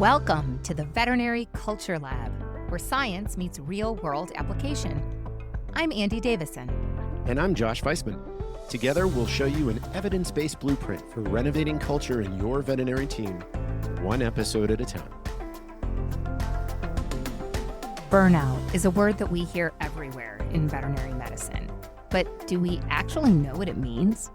Welcome to the Veterinary Culture Lab, where science meets real-world application. I'm Andi Davison. And I'm Josh Weissman. Together, we'll show you an evidence-based blueprint for renovating culture in your veterinary team, one episode at a time. Burnout is a word that we hear everywhere in veterinary medicine. But do we actually know what it means?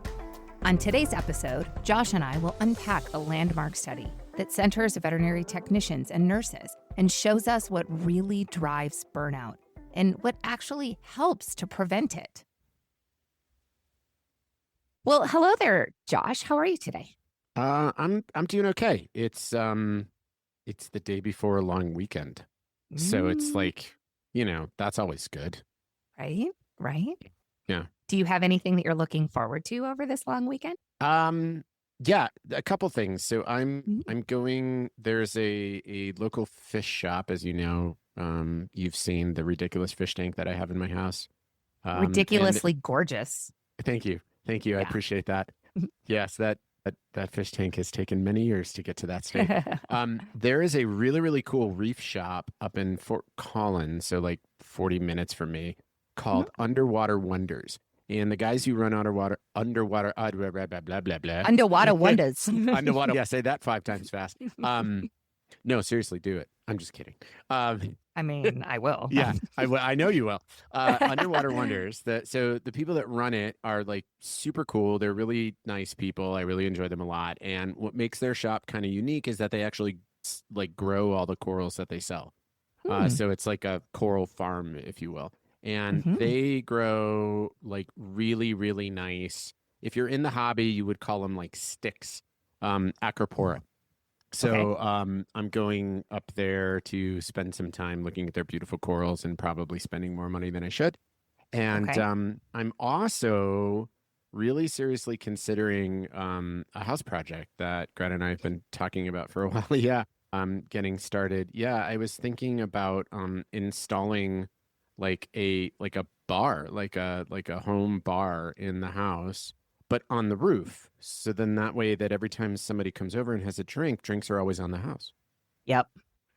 On today's episode, Josh and I will unpack a landmark study that centers veterinary technicians and nurses and shows us what really drives burnout and what actually helps to prevent it. Well, hello there, Josh. How are you today? I'm doing okay. It's the day before a long weekend. So it's like, that's always good. Right? Yeah. Do you have anything that you're looking forward to over this long weekend? Yeah, a couple things. So I'm going, there's a local fish shop, as you know. You've seen the ridiculous fish tank that I have in my house. Ridiculously gorgeous. Thank you. Yeah. I appreciate that. Yes, that fish tank has taken many years to get to that state. There is a really, really cool reef shop up in Fort Collins, so like 40 minutes from me, called Underwater Wonders. And the guys who run underwater Underwater wonders. Underwater. Yeah, say that 5 times fast. No, seriously, do it. I'm just kidding. I mean, I will. Yeah, I know you will. Underwater Wonders. So the people that run it are like super cool. They're really nice people. I really enjoy them a lot. And what makes their shop kind of unique is that they actually like grow all the corals that they sell. So it's like a coral farm, if you will. And they grow like really, really nice. If you're in the hobby, you would call them like sticks, acropora. So I'm going up there to spend some time looking at their beautiful corals and probably spending more money than I should. And I'm also really seriously considering a house project that Greta and I have been talking about for a while. Yeah, getting started. Yeah, I was thinking about installing like a bar, like a home bar in the house, but on the roof. So then that way that every time somebody comes over and has a drink, drinks are always on the house. Yep.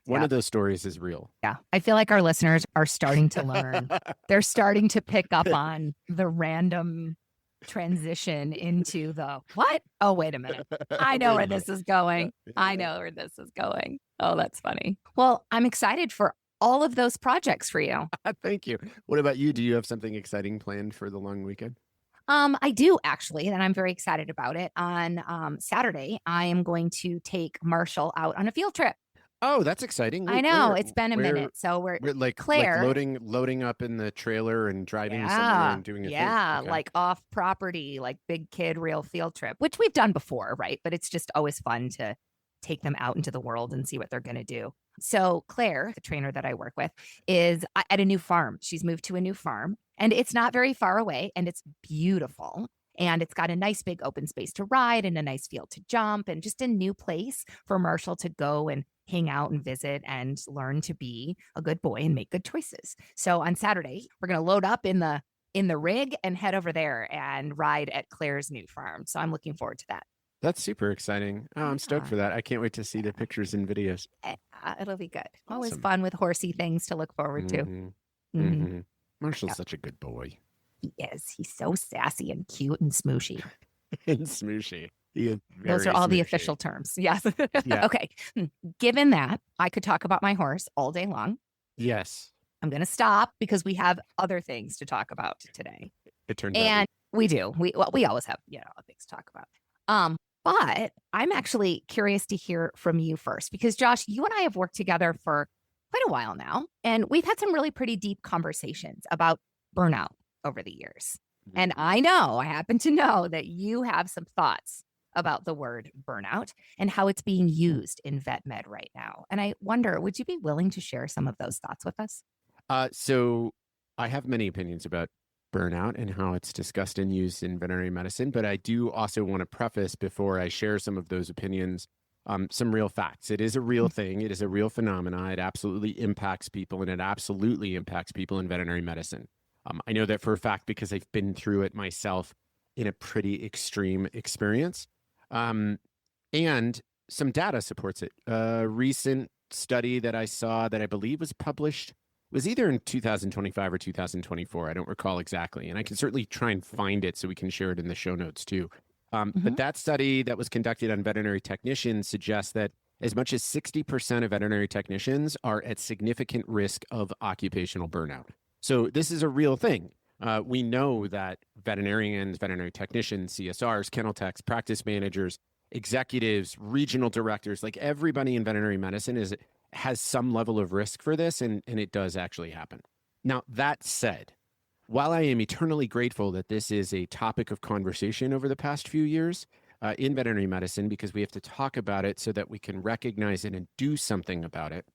One of those stories is real. Yeah. I feel like our listeners are starting to learn. They're starting to pick up on the random transition into the what? Oh, wait a minute. I know where this is going. Oh, that's funny. Well, I'm excited for all of those projects for you. Thank you. What about you? Do you have something exciting planned for the long weekend? I do actually, and I'm very excited about it. On Saturday, I am going to take Marshall out on a field trip. Oh, that's exciting. I know. It's been a minute. So we're like Claire, loading up in the trailer and driving somewhere and doing a thing. Yeah, like off property, like big kid real field trip, which we've done before, right? But it's just always fun to take them out into the world and see what they're going to do. So Claire, the trainer that I work with, is at a new farm. She's moved to a new farm and it's not very far away and it's beautiful. And it's got a nice big open space to ride and a nice field to jump and just a new place for Marshall to go and hang out and visit and learn to be a good boy and make good choices. So on Saturday, we're going to load up in the rig and head over there and ride at Claire's new farm. So I'm looking forward to that. That's super exciting. Oh, I'm stoked for that. I can't wait to see the pictures and videos. It'll be good. Awesome. Always fun with horsey things to look forward to. Marshall's such a good boy. He is. He's so sassy and cute and smooshy. And smooshy. Those are all the official terms. Yes. Yeah. Okay. Given that, I could talk about my horse all day long. Yes. I'm going to stop because we have other things to talk about today. It turns out. And we do. We always have, things to talk about. But I'm actually curious to hear from you first because Josh, you and I have worked together for quite a while now, and we've had some really pretty deep conversations about burnout over the years. And I happen to know that you have some thoughts about the word burnout and how it's being used in vet med right now. And I wonder, would you be willing to share some of those thoughts with us? So I have many opinions about burnout and how it's discussed and used in veterinary medicine, but I do also want to preface before I share some of those opinions, some real facts. It is a real thing. It is a real phenomena. It absolutely impacts people, and it absolutely impacts people in veterinary medicine. I know that for a fact because I've been through it myself in a pretty extreme experience. And some data supports it. A recent study that I saw that I believe was published was either in 2025 or 2024. I don't recall exactly. And I can certainly try and find it so we can share it in the show notes too. But that study that was conducted on veterinary technicians suggests that as much as 60% of veterinary technicians are at significant risk of occupational burnout. So this is a real thing. We know that veterinarians, veterinary technicians, CSRs, kennel techs, practice managers, executives, regional directors, like everybody in veterinary medicine has some level of risk for this, and it does actually happen. Now, that said, while I am eternally grateful that this is a topic of conversation over the past few years in veterinary medicine, because we have to talk about it so that we can recognize it and do something about it,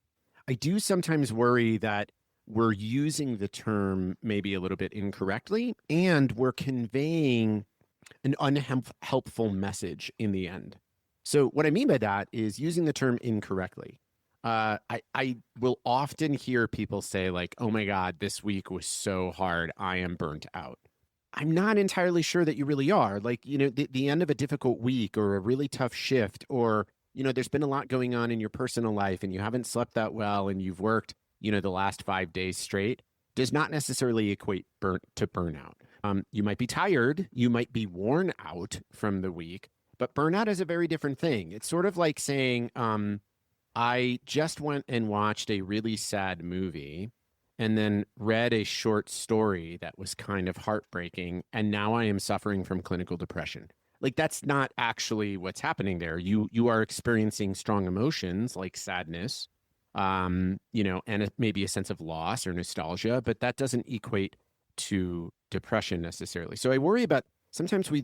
I do sometimes worry that we're using the term maybe a little bit incorrectly, and we're conveying an unhelpful message in the end. So what I mean by that is using the term incorrectly. I will often hear people say like, oh my God, this week was so hard. I am burnt out. I'm not entirely sure that you really are. Like, the end of a difficult week or a really tough shift, or, there's been a lot going on in your personal life and you haven't slept that well and you've worked, the last 5 days straight, does not necessarily equate to burnout. You might be tired, you might be worn out from the week, but burnout is a very different thing. It's sort of like saying, I just went and watched a really sad movie and then read a short story that was kind of heartbreaking, and now I am suffering from clinical depression. Like, that's not actually what's happening there. You are experiencing strong emotions like sadness, and maybe a sense of loss or nostalgia, but that doesn't equate to depression necessarily. So I worry about sometimes we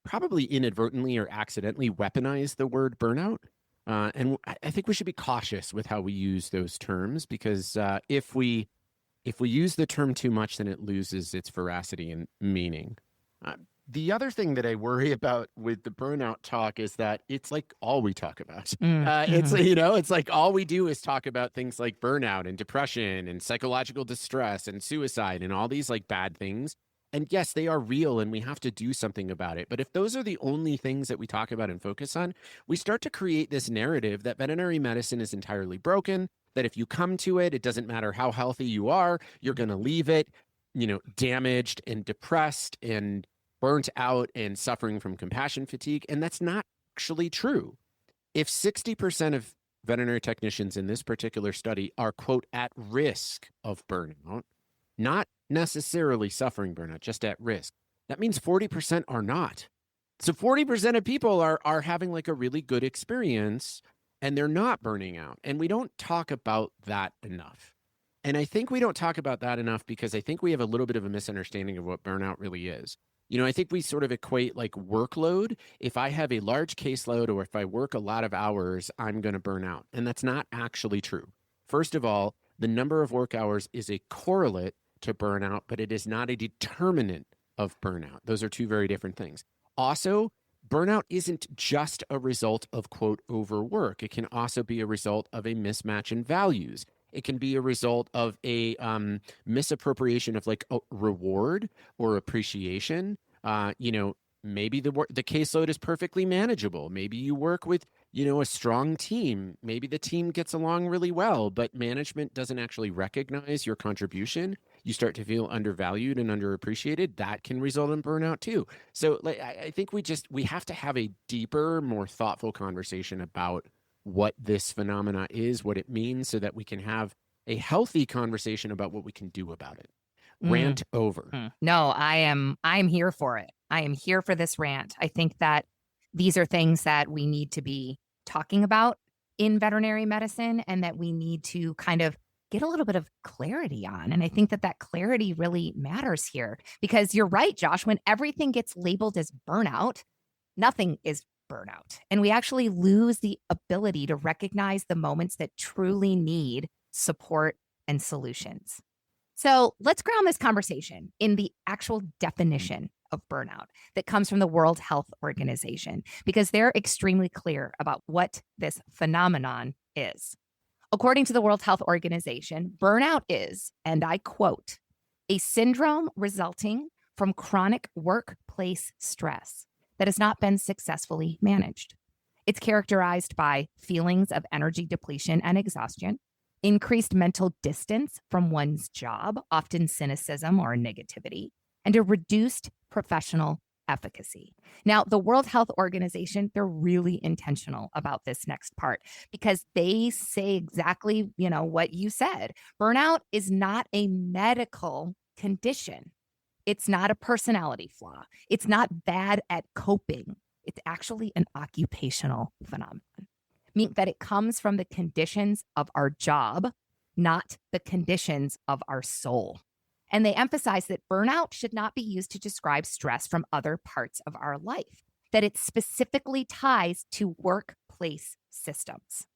probably inadvertently or accidentally weaponize the word burnout. And I think we should be cautious with how we use those terms, because if we use the term too much, then it loses its veracity and meaning. The other thing that I worry about with the burnout talk is that it's like all we talk about. It's like all we do is talk about things like burnout and depression and psychological distress and suicide and all these like bad things. And yes, they are real and we have to do something about it. But if those are the only things that we talk about and focus on, we start to create this narrative that veterinary medicine is entirely broken, that if you come to it, it doesn't matter how healthy you are, you're going to leave it, damaged and depressed and burnt out and suffering from compassion fatigue. And that's not actually true. If 60% of veterinary technicians in this particular study are, quote, at risk of burnout, not necessarily suffering burnout, just at risk, that means 40% are not. So 40% of people are having like a really good experience and they're not burning out. And we don't talk about that enough. And I think we don't talk about that enough because I think we have a little bit of a misunderstanding of what burnout really is. I think we sort of equate like workload. If I have a large caseload or if I work a lot of hours, I'm going to burn out. And that's not actually true. First of all, the number of work hours is a correlate to burnout, but it is not a determinant of burnout. Those are two very different things. Also, burnout isn't just a result of, quote, overwork. It can also be a result of a mismatch in values. It can be a result of a misappropriation of like a reward or appreciation. Maybe the caseload is perfectly manageable. Maybe you work with, a strong team. Maybe the team gets along really well, but management doesn't actually recognize your contribution. You start to feel undervalued and underappreciated. That can result in burnout too. So I think we have to have a deeper, more thoughtful conversation about what this phenomena is, what it means, so that we can have a healthy conversation about what we can do about it. Rant over. No, I'm here for it. I am here for this rant. I think that these are things that we need to be talking about in veterinary medicine and that we need to kind of get a little bit of clarity on. And I think that clarity really matters here, because you're right, Josh, when everything gets labeled as burnout, nothing is burnout. And we actually lose the ability to recognize the moments that truly need support and solutions. So let's ground this conversation in the actual definition of burnout that comes from the World Health Organization, because they're extremely clear about what this phenomenon is. According to the World Health Organization, burnout is, and I quote, a syndrome resulting from chronic workplace stress that has not been successfully managed. It's characterized by feelings of energy depletion and exhaustion, increased mental distance from one's job, often cynicism or negativity, and a reduced professional efficacy. Now, the World Health Organization, they're really intentional about this next part because they say exactly, what you said. Burnout is not a medical condition. It's not a personality flaw. It's not bad at coping. It's actually an occupational phenomenon, mean that it comes from the conditions of our job, not the conditions of our soul. And they emphasize that burnout should not be used to describe stress from other parts of our life, that it specifically ties to workplace systems.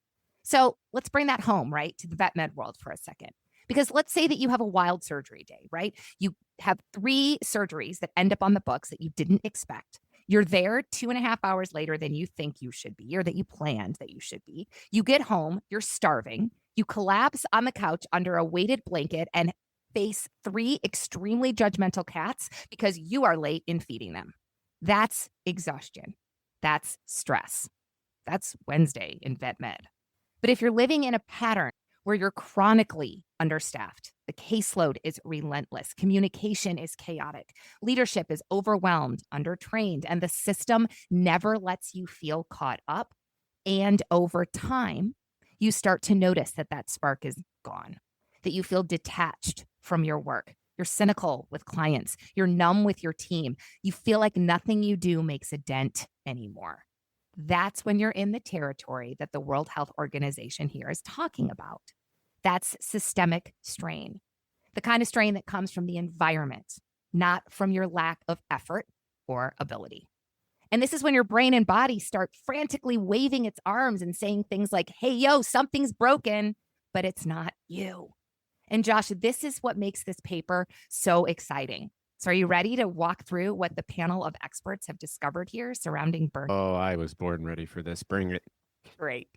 So let's bring that home, right, to the vet med world for a second. Because let's say that you have a wild surgery day, right? You have 3 surgeries that end up on the books that you didn't expect. You're there 2.5 hours later than you think you should be, or that you planned that you should be. You get home, you're starving. You collapse on the couch under a weighted blanket and face 3 extremely judgmental cats because you are late in feeding them. That's exhaustion. That's stress. That's Wednesday in vet med. But if you're living in a pattern where you're chronically understaffed, the caseload is relentless, communication is chaotic, leadership is overwhelmed, undertrained, and the system never lets you feel caught up. And over time, you start to notice that that spark is gone, that you feel detached from your work. You're cynical with clients. You're numb with your team. You feel like nothing you do makes a dent anymore. That's when you're in the territory that the World Health Organization here is talking about. That's systemic strain, the kind of strain that comes from the environment, not from your lack of effort or ability. And this is when your brain and body start frantically waving its arms and saying things like, hey, yo, something's broken, but it's not you. And Josh, this is what makes this paper so exciting. So are you ready to walk through what the panel of experts have discovered here surrounding burnout? Oh, I was born ready for this. Bring it. Great.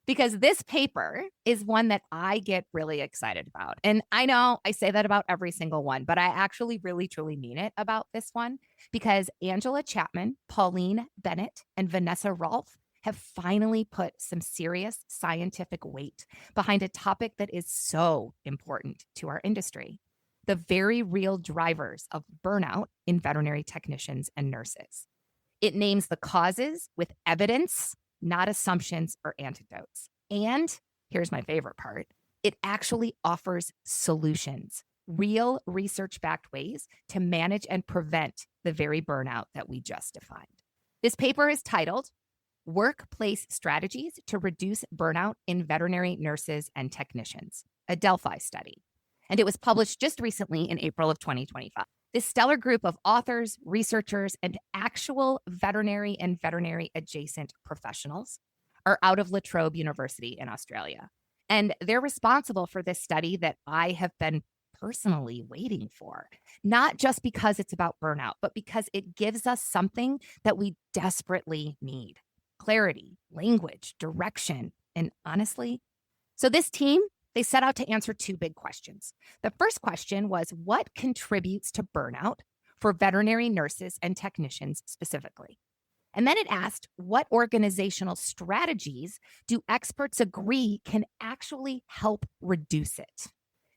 Because this paper is one that I get really excited about. And I know I say that about every single one, but I actually really, truly mean it about this one because Angela Chapman, Pauline Bennett, and Vanessa Rolfe have finally put some serious scientific weight behind a topic that is so important to our industry: the very real drivers of burnout in veterinary technicians and nurses. It names the causes with evidence, not assumptions or antidotes. And here's my favorite part: it actually offers solutions, real research-backed ways to manage and prevent the very burnout that we just defined. This paper is titled Workplace Strategies to Reduce Burnout in Veterinary Nurses and Technicians, a Delphi study. And it was published just recently in April of 2025. This stellar group of authors, researchers, and actual veterinary and veterinary adjacent professionals are out of La Trobe University in Australia. And they're responsible for this study that I have been personally waiting for, not just because it's about burnout, but because it gives us something that we desperately need: clarity, language, direction, and honestly. So this team, they set out to answer 2 big questions. The first question was, what contributes to burnout for veterinary nurses and technicians specifically? And then it asked, what organizational strategies do experts agree can actually help reduce it?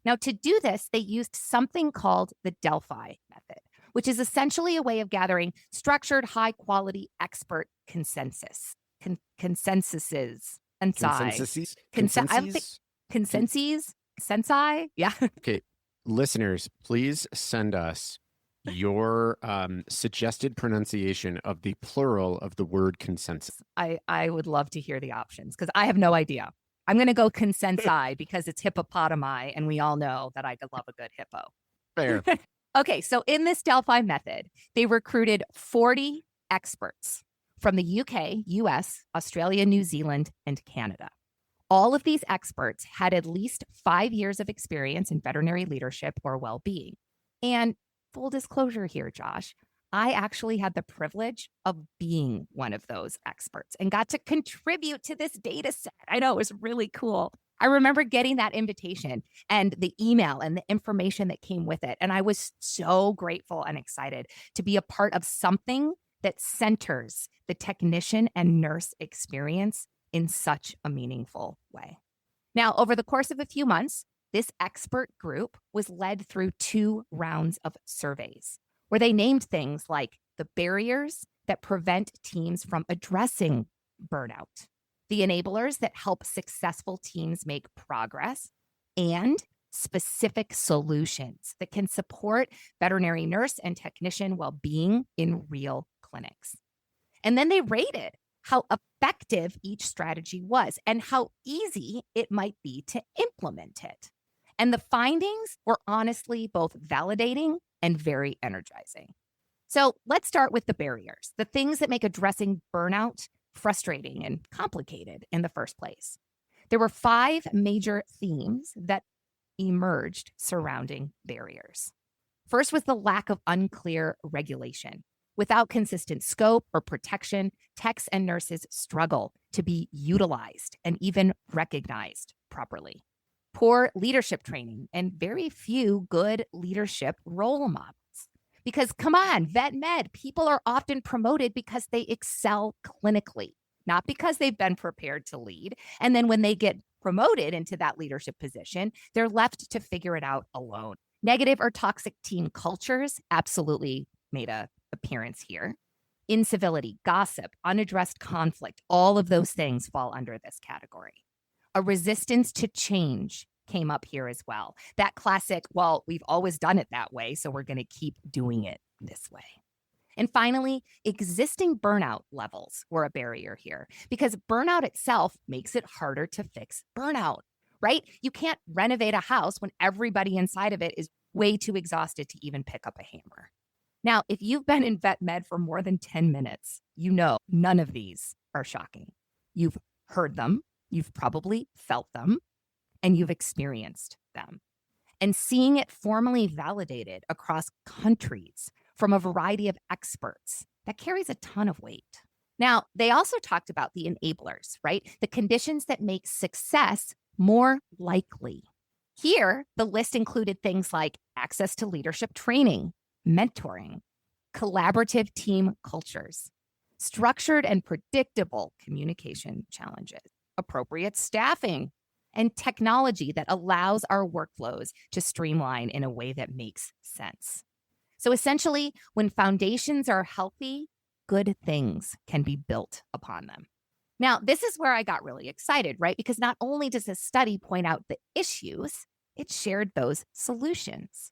Now, to do this, they used something called the Delphi method, which is essentially a way of gathering structured, high-quality expert consensus. Consensuses. Consensuses? Consensus? Sensi? Yeah. Okay. Listeners, please send us your suggested pronunciation of the plural of the word consensus. I would love to hear the options because I have no idea. I'm going to go consensi because it's hippopotami, and we all know that I could love a good hippo. Fair. Okay, so in this Delphi method, they recruited 40 experts from the UK, US, Australia, New Zealand, and Canada. All of these experts had at least 5 years of experience in veterinary leadership or well-being. And full disclosure here, Josh, I actually had the privilege of being one of those experts and got to contribute to this data set. I know, it was really cool. I remember getting that invitation and the email and the information that came with it. And I was so grateful and excited to be a part of something that centers the technician and nurse experience in such a meaningful way. Now, over the course of a few months, this expert group was led through 2 rounds of surveys where they named things like the barriers that prevent teams from addressing burnout, the enablers that help successful teams make progress, and specific solutions that can support veterinary nurse and technician well-being in real clinics. And then they rated how effective each strategy was and how easy it might be to implement it. And the findings were honestly both validating and very energizing. So let's start with the barriers, the things that make addressing burnout frustrating and complicated in the first place. There were 5 major themes that emerged surrounding barriers. First was the lack of unclear regulation. Without consistent scope or protection, techs and nurses struggle to be utilized and even recognized properly. Poor leadership training and very few good leadership role models. Because come on, vet med, people are often promoted because they excel clinically, not because they've been prepared to lead. And then when they get promoted into that leadership position, they're left to figure it out alone. Negative or toxic team cultures absolutely made an appearance here. Incivility, gossip, unaddressed conflict, all of those things fall under this category. A resistance to change came up here as well. That classic, well, we've always done it that way, so we're going to keep doing it this way. And finally, existing burnout levels were a barrier here because burnout itself makes it harder to fix burnout, right? You can't renovate a house when everybody inside of it is way too exhausted to even pick up a hammer. Now, if you've been in vet med for more than 10 minutes, you know none of these are shocking. You've heard them, you've probably felt them, and you've experienced them. And seeing it formally validated across countries from a variety of experts, that carries a ton of weight. Now, they also talked about the enablers, right? The conditions that make success more likely. Here, the list included things like access to leadership training, mentoring, collaborative team cultures, structured and predictable communication challenges, appropriate staffing, and technology that allows our workflows to streamline in a way that makes sense. So essentially, when foundations are healthy, good things can be built upon them. Now, this is where I got really excited, right? Because not only does this study point out the issues, it shared those solutions.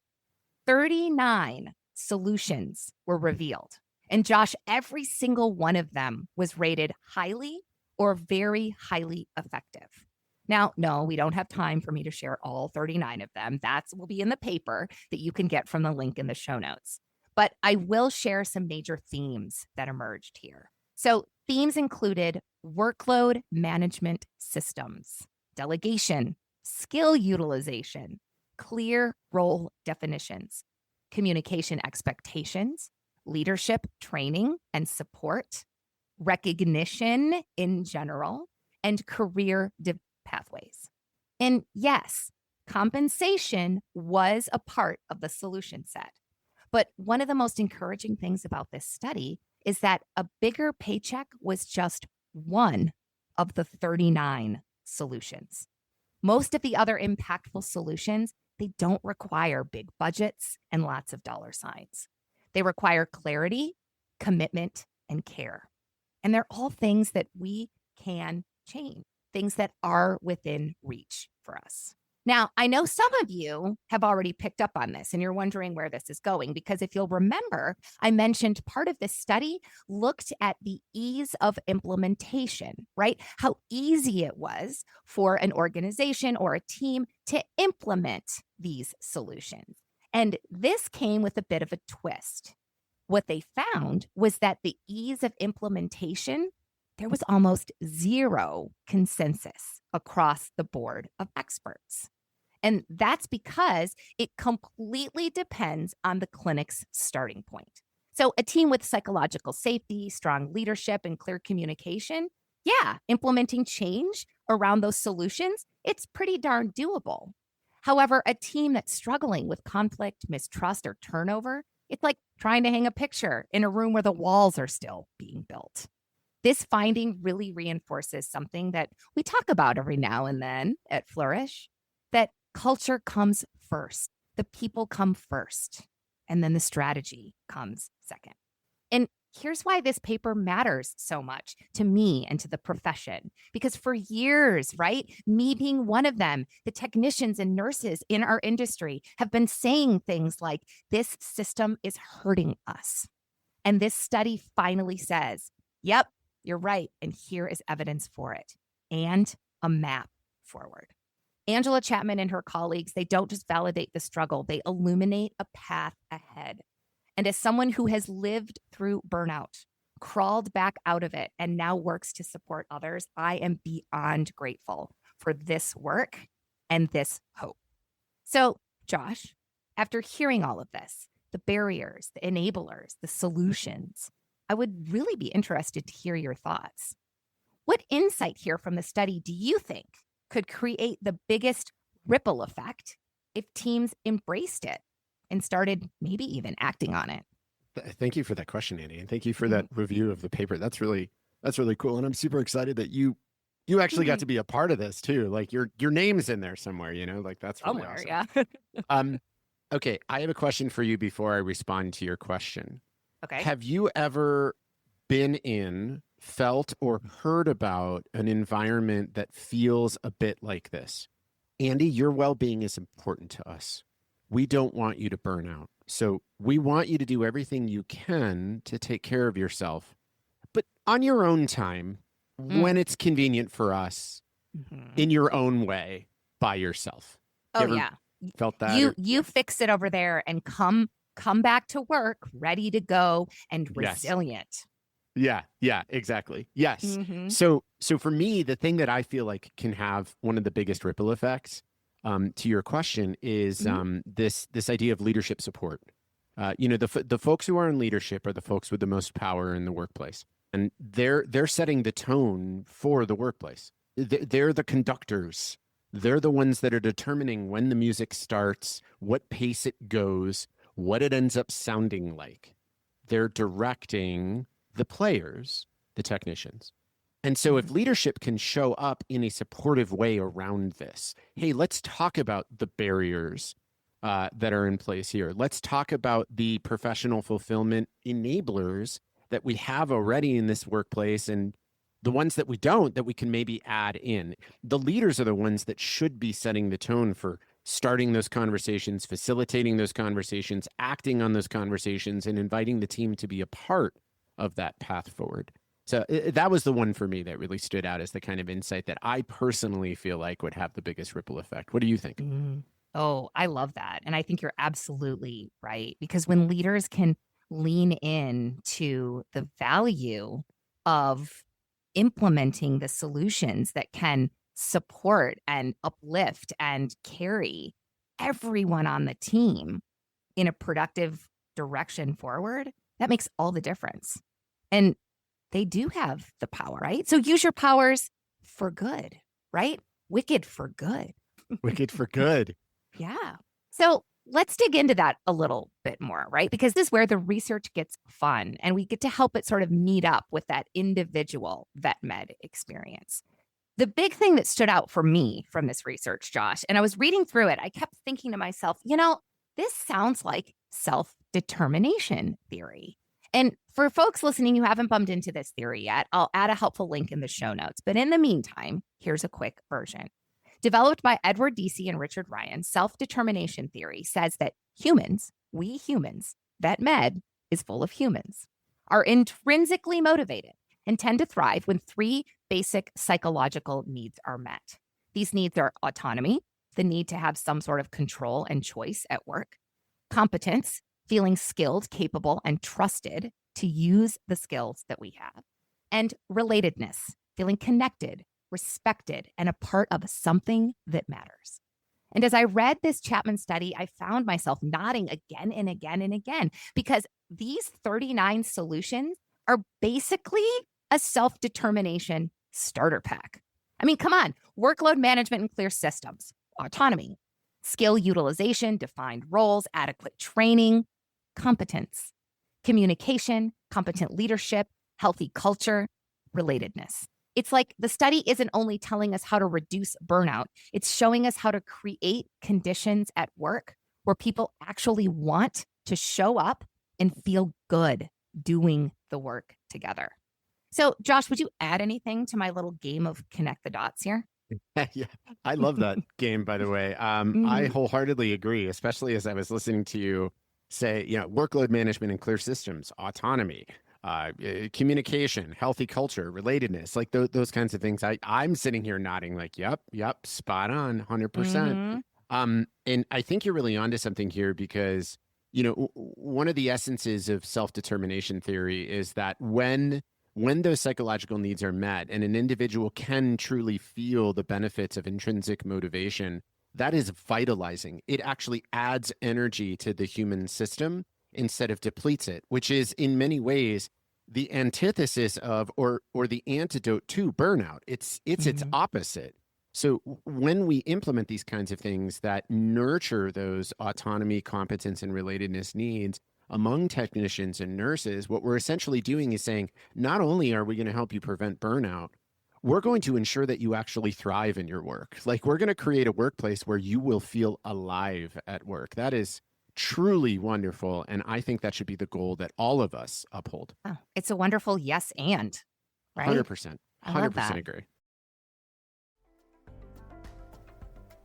39 solutions were revealed. And Josh, every single one of them was rated highly or very highly effective. Now, no, we don't have time for me to share all 39 of them. That will be in the paper that you can get from the link in the show notes. But I will share some major themes that emerged here. So themes included workload management systems, delegation, skill utilization, clear role definitions, communication expectations, leadership training and support, recognition in general, and career pathways. And yes, compensation was a part of the solution set. But one of the most encouraging things about this study is that a bigger paycheck was just one of the 39 solutions. Most of the other impactful solutions, they don't require big budgets and lots of dollar signs. They require clarity, commitment, and care. And they're all things that we can change, things that are within reach for us. Now, I know some of you have already picked up on this and you're wondering where this is going, because if you'll remember, I mentioned part of this study looked at the ease of implementation, right? How easy it was for an organization or a team to implement these solutions. And this came with a bit of a twist. What they found was that the ease of implementation, there was almost zero consensus across the board of experts. And that's because it completely depends on the clinic's starting point. So a team with psychological safety, strong leadership, and clear communication, yeah, implementing change around those solutions, it's pretty darn doable. However, a team that's struggling with conflict, mistrust, or turnover, It's like trying to hang a picture in a room where the walls are still being built. This finding really reinforces something that we talk about every now and then at Flourish, that culture comes first. The people come first, and then the strategy comes second. And here's why this paper matters so much to me and to the profession. Because for years, right, me being one of them, the technicians and nurses in our industry have been saying things like, this system is hurting us. And this study finally says, yep, you're right. And here is evidence for it and a map forward. Angela Chapman and her colleagues, they don't just validate the struggle, they illuminate a path ahead. And as someone who has lived through burnout, crawled back out of it, and now works to support others, I am beyond grateful for this work and this hope. So, Josh, after hearing all of this, the barriers, the enablers, the solutions, I would really be interested to hear your thoughts. What insight here from the study do you think could create the biggest ripple effect if teams embraced it and started maybe even acting on it? Thank you for that question, Andy, and thank you for that review of the paper. That's really cool, and I'm super excited that you actually got to be a part of this too. Like your name's in there somewhere, like that's really Somewhere, awesome. yeah. Okay, I have a question for you before I respond to your question. Okay. Have you ever been in, felt, or heard about an environment that feels a bit like this? Andy, your well-being is important to us. We don't want you to burn out. So we want you to do everything you can to take care of yourself, but on your own time, when it's convenient for us, in your own way, by yourself. Oh, yeah. Felt that? You fix it over there and come back to work ready to go and resilient. Yeah, exactly. Yes. So for me, the thing that I feel like can have one of the biggest ripple effects, to your question, is this idea of leadership support. The folks who are in leadership are the folks with the most power in the workplace, and they're setting the tone for the workplace. They're the conductors. They're the ones that are determining when the music starts, what pace it goes, what it ends up sounding like. They're directing the players, the technicians. And so if leadership can show up in a supportive way around this, hey, let's talk about the barriers that are in place here. Let's talk about the professional fulfillment enablers that we have already in this workplace, and the ones that we don't, that we can maybe add in. The leaders are the ones that should be setting the tone for starting those conversations, facilitating those conversations, acting on those conversations, and inviting the team to be a part of that path forward. So that was the one for me that really stood out as the kind of insight that I personally feel like would have the biggest ripple effect. What do you think? Oh, I love that. And I think you're absolutely right. Because when leaders can lean in to the value of implementing the solutions that can support and uplift and carry everyone on the team in a productive direction forward, that makes all the difference. And they do have the power, right? So use your powers for good, right? Wicked for good. Wicked for good. Yeah. So let's dig into that a little bit more, right? Because this is where the research gets fun and we get to help it sort of meet up with that individual vet med experience. The big thing that stood out for me from this research, Josh, and I was reading through it, I kept thinking to myself, this sounds like self-determination theory. And for folks listening who haven't bumped into this theory yet, I'll add a helpful link in the show notes. But in the meantime, here's a quick version. Developed by Edward Deci and Richard Ryan, self-determination theory says that we humans, vet med is full of humans, are intrinsically motivated and tend to thrive when three basic psychological needs are met. These needs are autonomy, the need to have some sort of control and choice at work, competence, feeling skilled, capable, and trusted to use the skills that we have, and relatedness, feeling connected, respected, and a part of something that matters. And as I read this Chapman study, I found myself nodding again and again and again, because these 39 solutions are basically a self-determination starter pack. I mean, come on, workload management and clear systems, autonomy, skill utilization, defined roles, adequate training, competence, communication, competent leadership, healthy culture, relatedness. It's like the study isn't only telling us how to reduce burnout, it's showing us how to create conditions at work where people actually want to show up and feel good doing the work together. So, Josh, would you add anything to my little game of connect the dots here? Yeah, I love that game, by the way. I wholeheartedly agree, especially as I was listening to you say, workload management and clear systems, autonomy, communication, healthy culture, relatedness, like those kinds of things. I'm sitting here nodding like, yep, spot on, 100%. And I think you're really onto something here because, one of the essences of self-determination theory is that when those psychological needs are met and an individual can truly feel the benefits of intrinsic motivation, that is vitalizing. It actually adds energy to the human system instead of depletes it, which is in many ways the antithesis of or the antidote to burnout. It's its opposite. So when we implement these kinds of things that nurture those autonomy, competence, and relatedness needs among technicians and nurses, what we're essentially doing is saying, not only are we going to help you prevent burnout, we're going to ensure that you actually thrive in your work. Like, we're going to create a workplace where you will feel alive at work. That is truly wonderful. And I think that should be the goal that all of us uphold. Oh, it's a wonderful yes and, right? 100%. I love 100% that. agree.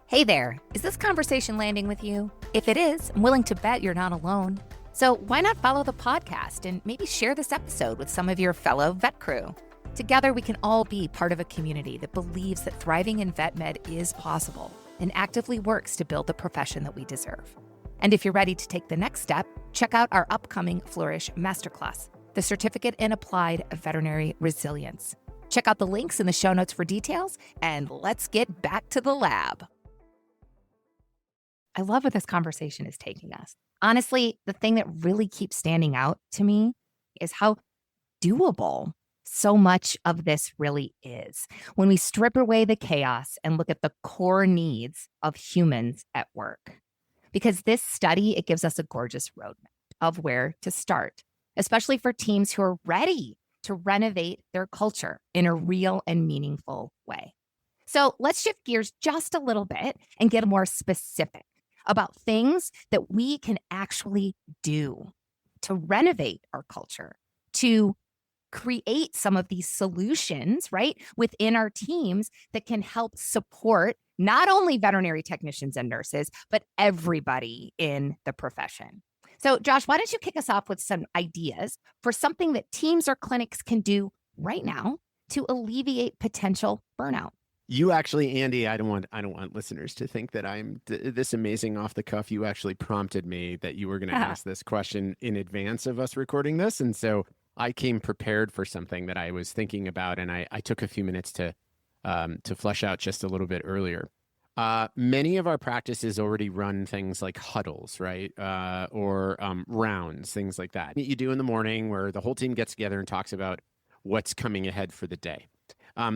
Hey there, is this conversation landing with you? If it is, I'm willing to bet you're not alone. So why not follow the podcast and maybe share this episode with some of your fellow vet crew? Together, we can all be part of a community that believes that thriving in vet med is possible and actively works to build the profession that we deserve. And if you're ready to take the next step, check out our upcoming Flourish Masterclass, the Certificate in Applied Veterinary Resilience. Check out the links in the show notes for details, and let's get back to the lab. I love where this conversation is taking us. Honestly, the thing that really keeps standing out to me is how doable so much of this really is when we strip away the chaos and look at the core needs of humans at work. Because this study, it gives us a gorgeous roadmap of where to start, especially for teams who are ready to renovate their culture in a real and meaningful way. So let's shift gears just a little bit and get more specific about things that we can actually do to renovate our culture, to create some of these solutions, right, within our teams that can help support not only veterinary technicians and nurses, but everybody in the profession. So, Josh, why don't you kick us off with some ideas for something that teams or clinics can do right now to alleviate potential burnout? You actually, Andy, I don't want listeners to think that I'm this amazing off the cuff. You actually prompted me that you were going to ask this question in advance of us recording this. And so I came prepared for something that I was thinking about, and I took a few minutes to flesh out just a little bit earlier. Many of our practices already run things like huddles, right? Or rounds, things like that. You do in the morning where the whole team gets together and talks about what's coming ahead for the day.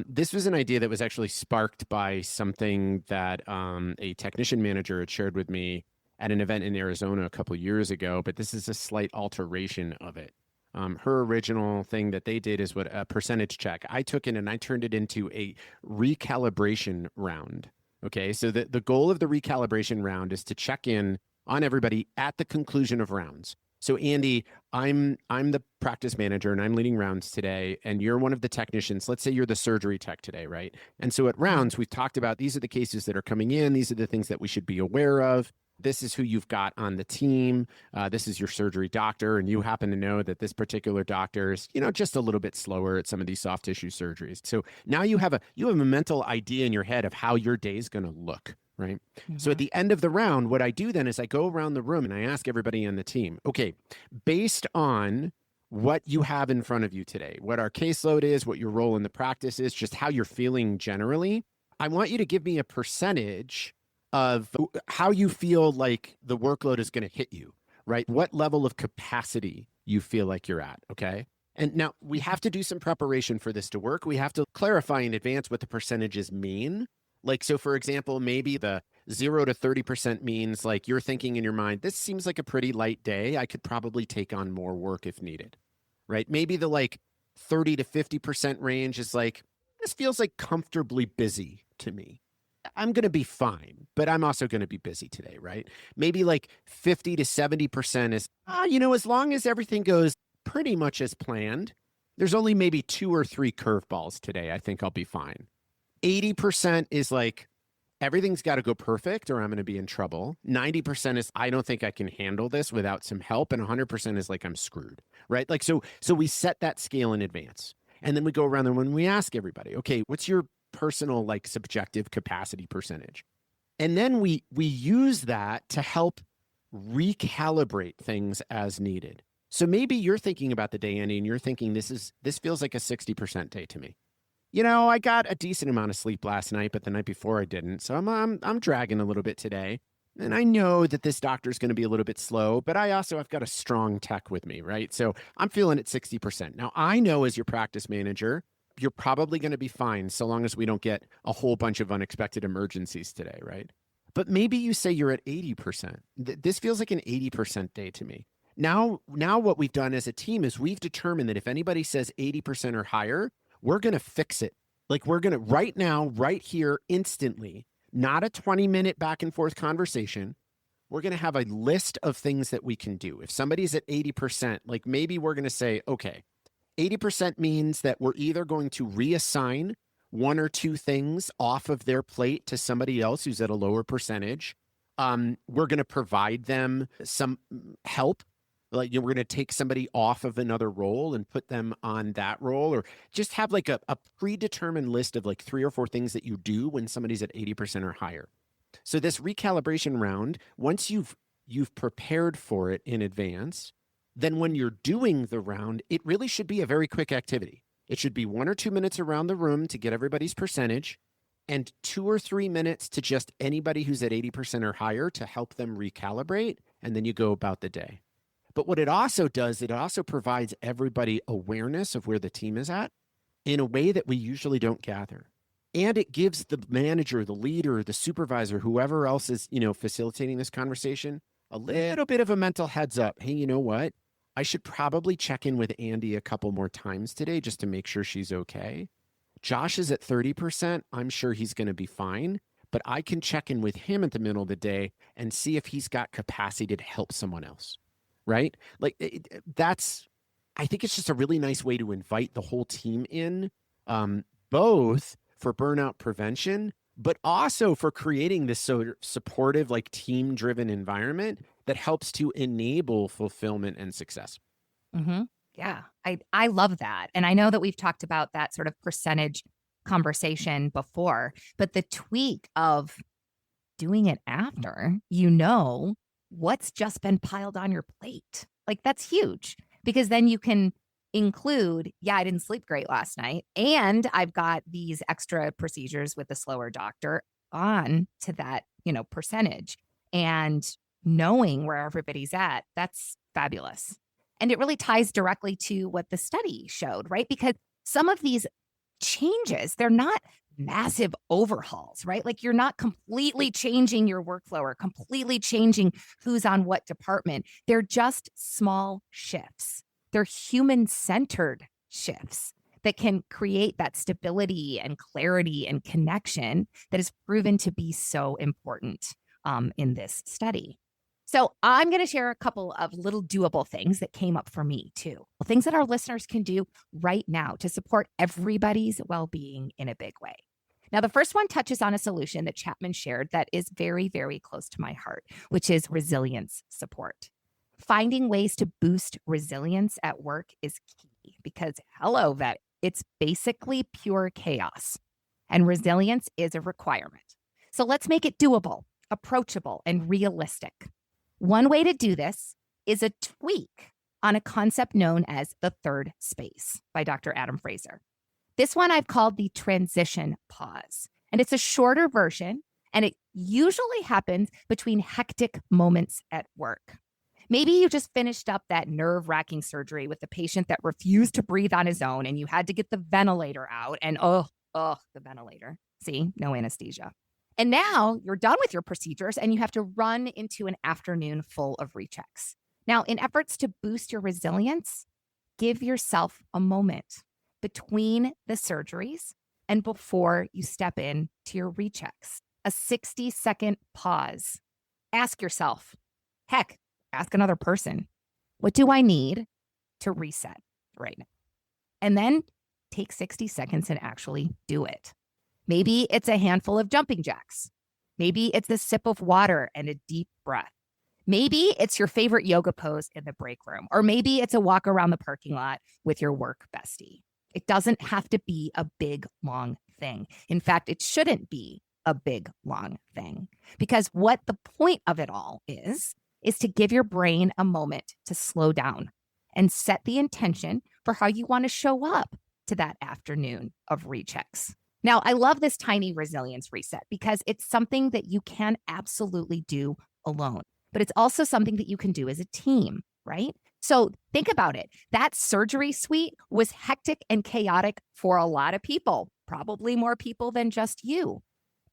This was an idea that was actually sparked by something that a technician manager had shared with me at an event in Arizona a couple of years ago, but this is a slight alteration of it. Her original thing that they did is what a percentage check. I took it and I turned it into a recalibration round. Okay, so the goal of the recalibration round is to check in on everybody at the conclusion of rounds. So Andy, I'm the practice manager and I'm leading rounds today, and you're one of the technicians. Let's say you're the surgery tech today, right? And so at rounds, we've talked about these are the cases that are coming in. These are the things that we should be aware of. This is who you've got on the team. This is your surgery doctor, and you happen to know that this particular doctor is, just a little bit slower at some of these soft tissue surgeries. So now you have a mental idea in your head of how your day is going to look, right? Mm-hmm. So at the end of the round, what I do then is I go around the room and I ask everybody on the team, okay, based on what you have in front of you today, what our caseload is, what your role in the practice is, just how you're feeling generally, I want you to give me a percentage of how you feel like the workload is going to hit you, right? What level of capacity you feel like you're at, okay? And now we have to do some preparation for this to work. We have to clarify in advance what the percentages mean. Like, so for example, maybe the 0 to 30% means like you're thinking in your mind, this seems like a pretty light day. I could probably take on more work if needed, right? Maybe the like 30 to 50% range is like, this feels like comfortably busy to me. I'm going to be fine, but I'm also going to be busy today, right? Maybe like 50 to 70% is, as long as everything goes pretty much as planned, there's only maybe 2 or 3 curveballs today. I think I'll be fine. 80% is like, everything's got to go perfect or I'm going to be in trouble. 90% is, I don't think I can handle this without some help. And 100% is like, I'm screwed, right? Like, so we set that scale in advance. And then we go around there when we ask everybody, okay, what's your personal like subjective capacity percentage? And then we use that to help recalibrate things as needed. So maybe you're thinking about the day, Andi, and you're thinking this feels like a 60% day to me. I got a decent amount of sleep last night, but the night before I didn't. So I'm dragging a little bit today. And I know that this doctor's going to be a little bit slow, but I've got a strong tech with me, right? So I'm feeling at 60%. Now, I know as your practice manager, you're probably going to be fine so long as we don't get a whole bunch of unexpected emergencies today, right? But maybe you say you're at 80%. This feels like an 80% day to me. Now what we've done as a team is we've determined that if anybody says 80% or higher, we're going to fix it. Like we're going to right now, right here, instantly, not a 20-minute back and forth conversation. We're going to have a list of things that we can do. If somebody's at 80%, like maybe we're going to say, okay, 80% means that we're either going to reassign 1 or 2 things off of their plate to somebody else who's at a lower percentage. We're going to provide them some help. Like we're going to take somebody off of another role and put them on that role, or just have like a predetermined list of like 3 or 4 things that you do when somebody's at 80% or higher. So this recalibration round, once you've prepared for it in advance, then when you're doing the round, it really should be a very quick activity. It should be 1 or 2 minutes around the room to get everybody's percentage, and 2 or 3 minutes to just anybody who's at 80% or higher to help them recalibrate, and then you go about the day. But what it also does, it also provides everybody awareness of where the team is at in a way that we usually don't gather. And it gives the manager, the leader, the supervisor, whoever else is, facilitating this conversation, a little bit of a mental heads up. Hey, you know what? I should probably check in with Andi a couple more times today just to make sure she's okay. Josh is at 30%. I'm sure he's going to be fine, but I can check in with him at the middle of the day and see if he's got capacity to help someone else. Right? Like I think it's just a really nice way to invite the whole team in, both for burnout prevention, but also for creating this sort of supportive, like team-driven environment that helps to enable fulfillment and success. Mm-hmm. Yeah, I love that. And I know that we've talked about that sort of percentage conversation before, but the tweak of doing it after, what's just been piled on your plate. Like that's huge because then you can include, I didn't sleep great last night and I've got these extra procedures with the slower doctor on to that, percentage, and knowing where everybody's at, that's fabulous. And it really ties directly to what the study showed, right? Because some of these changes, they're not massive overhauls, right? Like you're not completely changing your workflow or completely changing who's on what department. They're just small shifts. They're human-centered shifts that can create that stability and clarity and connection that is proven to be so important in this study. So I'm going to share a couple of little doable things that came up for me too. Things that our listeners can do right now to support everybody's well-being in a big way. Now, the first one touches on a solution that Chapman shared that is very, very close to my heart, which is resilience support. Finding ways to boost resilience at work is key because, vet, it's basically pure chaos, and resilience is a requirement. So let's make it doable, approachable, and realistic. One way to do this is a tweak on a concept known as the third space by Dr. Adam Fraser. This one I've called the transition pause, and it's a shorter version, and it usually happens between hectic moments at work. Maybe you just finished up that nerve-wracking surgery with a patient that refused to breathe on his own, and you had to get the ventilator out, and the ventilator. See, no anesthesia. And now you're done with your procedures and you have to run into an afternoon full of rechecks. Now, in efforts to boost your resilience, give yourself a moment between the surgeries and before you step in to your rechecks. A 60-second pause. Ask yourself, heck, ask another person, what do I need to reset right now? And then take 60 seconds and actually do it. Maybe it's a handful of jumping jacks. Maybe it's a sip of water and a deep breath. Maybe it's your favorite yoga pose in the break room, or maybe it's a walk around the parking lot with your work bestie. It doesn't have to be a big, long thing. In fact, it shouldn't be a big, long thing, because what the point of it all is to give your brain a moment to slow down and set the intention for how you want to show up to that afternoon of rechecks. Now, I love this tiny resilience reset because it's something that you can absolutely do alone, but it's also something that you can do as a team, right? So think about it. That surgery suite was hectic and chaotic for a lot of people, probably more people than just you.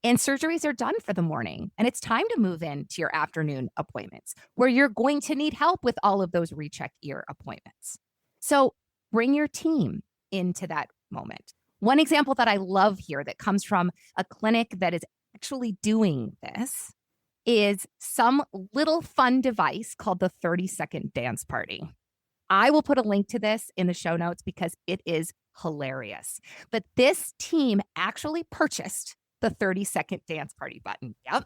And surgeries are done for the morning, and it's time to move into your afternoon appointments where you're going to need help with all of those recheck ear appointments. So bring your team into that moment. One example that I love here that comes from a clinic that is actually doing this is some little fun device called the 30-second dance party. I will put a link to this in the show notes because it is hilarious. But this team actually purchased the 30-second dance party button. Yep.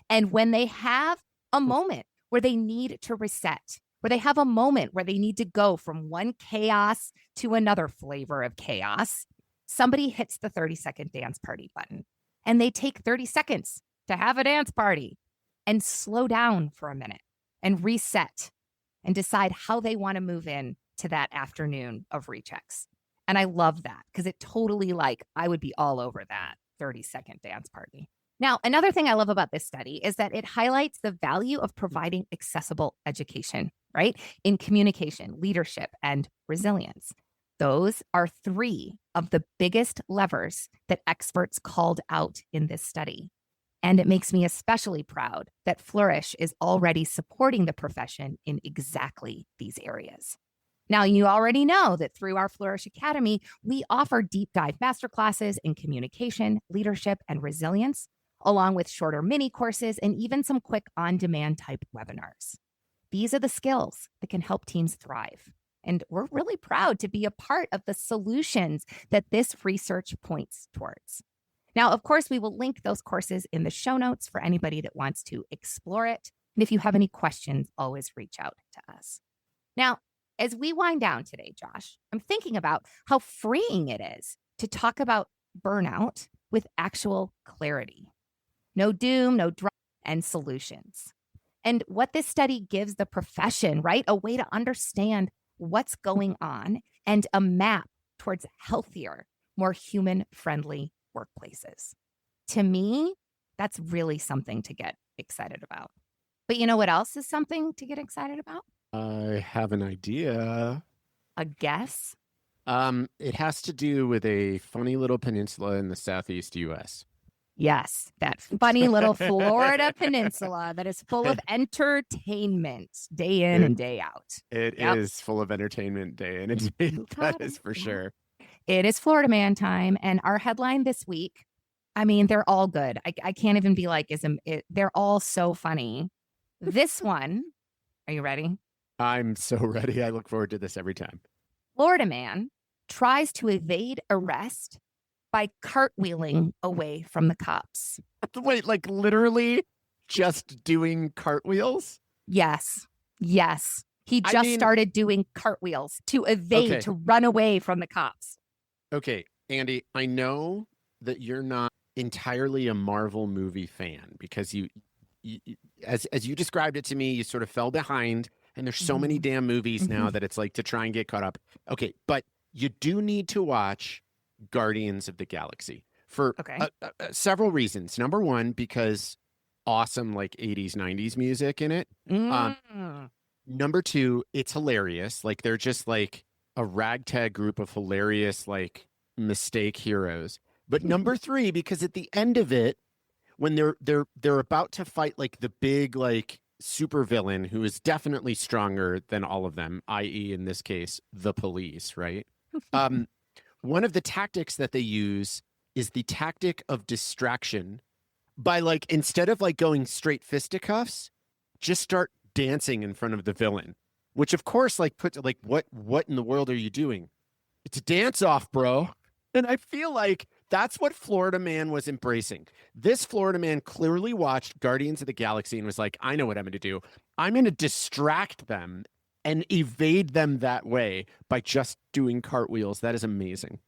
And when they have a moment where they need to reset, where they have a moment where they need to go from one chaos to another flavor of chaos, somebody hits the 30-second dance party button and they take 30 seconds to have a dance party and slow down for a minute and reset and decide how they want to move in to that afternoon of rechecks. And I love that because it totally, I would be all over that 30-second dance party. Now, another thing I love about this study is that it highlights the value of providing accessible education, right? In communication, leadership, and resilience. Those are three of the biggest levers that experts called out in this study. And it makes me especially proud that Flourish is already supporting the profession in exactly these areas. Now, you already know that through our Flourish Academy, we offer deep dive masterclasses in communication, leadership, and resilience, along with shorter mini courses and even some quick on-demand type webinars. These are the skills that can help teams thrive. And we're really proud to be a part of the solutions that this research points towards. Now, of course, we will link those courses in the show notes for anybody that wants to explore it. And if you have any questions, always reach out to us. Now, as we wind down today, Josh, I'm thinking about how freeing it is to talk about burnout with actual clarity. No doom, no drama, and solutions. And what this study gives the profession, right? A way to understand what's going on and a map towards healthier, more human-friendly workplaces. To me, that's really something to get excited about. But you know what else is something to get excited about? I have an idea. A guess? It has to do with a funny little peninsula in the southeast U.S. Yes, that funny little Florida peninsula that is full of entertainment day in and day out. It is full of entertainment day in and day out. That is for sure. It is Florida Man time. And our headline this week, I mean, they're all good. I can't even be like, they're all so funny. This one, are you ready? I'm so ready. I look forward to this every time. Florida Man tries to evade arrest by cartwheeling away from the cops. Wait, like literally just doing cartwheels? Yes. He just started doing cartwheels to evade, to run away from the cops. Okay, Andi, I know that you're not entirely a Marvel movie fan because you as you described it to me, you sort of fell behind, and there's so many damn movies now that it's like to try and get caught up. Okay, but you do need to watch Guardians of the Galaxy for several reasons. Number one, because awesome like 80s, 90s music in it. Number two, it's hilarious. Like they're just like a ragtag group of hilarious like mistake heroes. But number three, because at the end of it, when they're about to fight like the big like super villain who is definitely stronger than all of them, i.e. in this case, the police, right? One of the tactics that they use is the tactic of distraction by like, instead of like going straight fisticuffs, just start dancing in front of the villain, which of course like puts like, what in the world are you doing? It's a dance off, bro. And I feel like that's what Florida Man was embracing. This Florida Man clearly watched Guardians of the Galaxy and was like, I know what I'm going to do. I'm going to distract them and evade them that way by just doing cartwheels. That is amazing.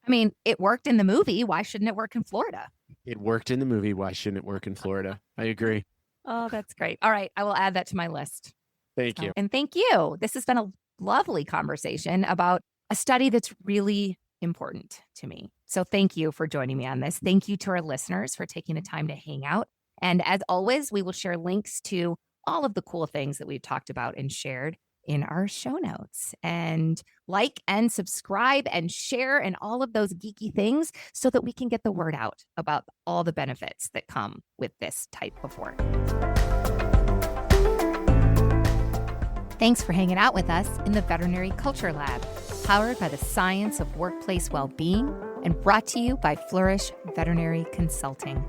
I mean, it worked in the movie. Why shouldn't it work in Florida? It worked in the movie. Why shouldn't it work in Florida? I agree. Oh, that's great. All right. I will add that to my list. Thank you. And thank you. This has been a lovely conversation about a study that's really important to me. So thank you for joining me on this. Thank you to our listeners for taking the time to hang out. And as always, we will share links to all of the cool things that we've talked about and shared in our show notes. And like and subscribe and share and all of those geeky things so that we can get the word out about all the benefits that come with this type of work. Thanks for hanging out with us in the Veterinary Culture Lab, powered by the science of workplace well-being and brought to you by Flourish Veterinary Consulting.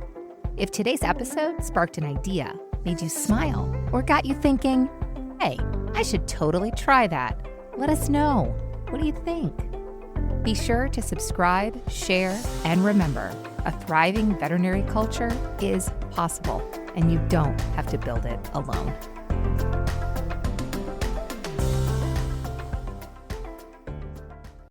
If today's episode sparked an idea, made you smile, or got you thinking, hey, I should totally try that, let us know. What do you think? Be sure to subscribe, share, and remember, a thriving veterinary culture is possible, and you don't have to build it alone.